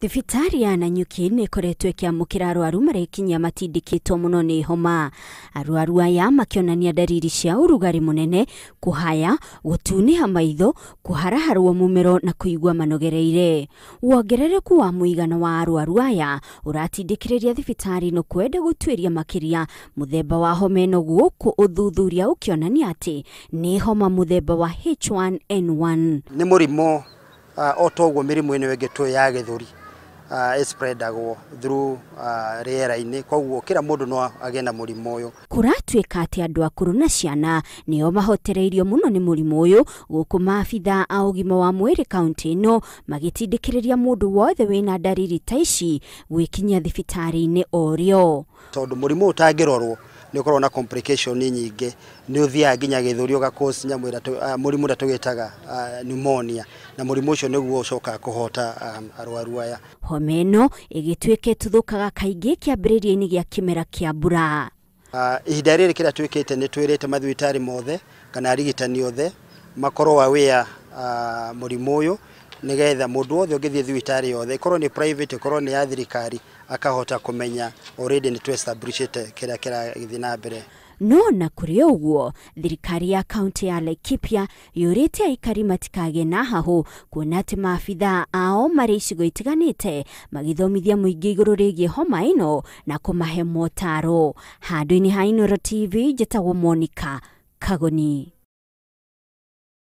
Thibitari ya Nanyuki nĩ ĩkoretwo ĩkĩamũkĩra arwaru marekinyia matindĩkĩtwo mũno nĩ homa. Arwaru aya makĩonania ndariri cia ũrugarĩ mũnene, kũhaya, gũtunĩha maitho, kũharaharwo mũmero na kũigua manogereire. Wongerereku wa mũigana wa arwaru aya ũratindĩkĩrĩria thibitari no kwenda gũtuĩria makĩria mũthemba wa homa ĩno, gũkũ ũthuthuria ũkĩonania atĩ nĩ homa mũthemba wa H1N1. Nĩ mũrimũ o ta ũguo mĩrimũ ĩno ĩngĩ tu ya gĩthũri spreadagwo through rĩera-inĩ, koguo kila mũndũ no agĩe na mũrimũ ũyũ. Kũratuĩka atĩ andũ akũrũ na ciana nĩo mahotereirio mũno nĩ mũrimũ ũyũ, gũkũ maabitha a ũgima wa mwĩrĩ kaunti ĩno magĩtindĩkĩrĩria mũndũ wothe wĩna ndariri ta ici gwĩkinyia thibitari-inĩ o rĩo. Tondũ mũrimũ ũtangĩrorwo nĩ ũkorwo na complication nyingĩ, nĩ ũthiaga nginya gĩthũri ũgakũsi nyamũ mũrimũ ũrĩa tũgĩtaga pneumonia, na mũrimũ ũcio nĩguo ũcokaga kũhota arwaru aya. Homa ĩno ĩgĩtuĩka ĩtuthũkaga kaingĩ kĩambĩrĩria-inĩ gĩa kĩmera kĩa mbura. Ihinda rĩrĩ kĩrĩa twĩkĩte nĩ twĩrĩte mathibitarĩ mothe kana arigitani othe makorwo aware mũrimũ ũyũ, nĩgetha mũndũ wothe ũngĩthiĩ thibitarĩ yothe, ikorwo nĩ private, ikorwo nĩ ya thirikari, akahota kũmenya already nĩ twestablishĩte kĩrĩa kĩrathiĩ na mbere. No na kũrĩ ũguo, thirikari ya kaunti ya Laikipia yũrĩte aikari matikagĩe na hahũ, kuona atĩ maabitha ao marĩ icigo itiganĩte magĩthomithia mũingĩ igũrũ rĩgiĩ homa ĩno na kũmahe motaro. Handũ-inĩ ha Inooro TV, njĩtagwo Monica Kagoni.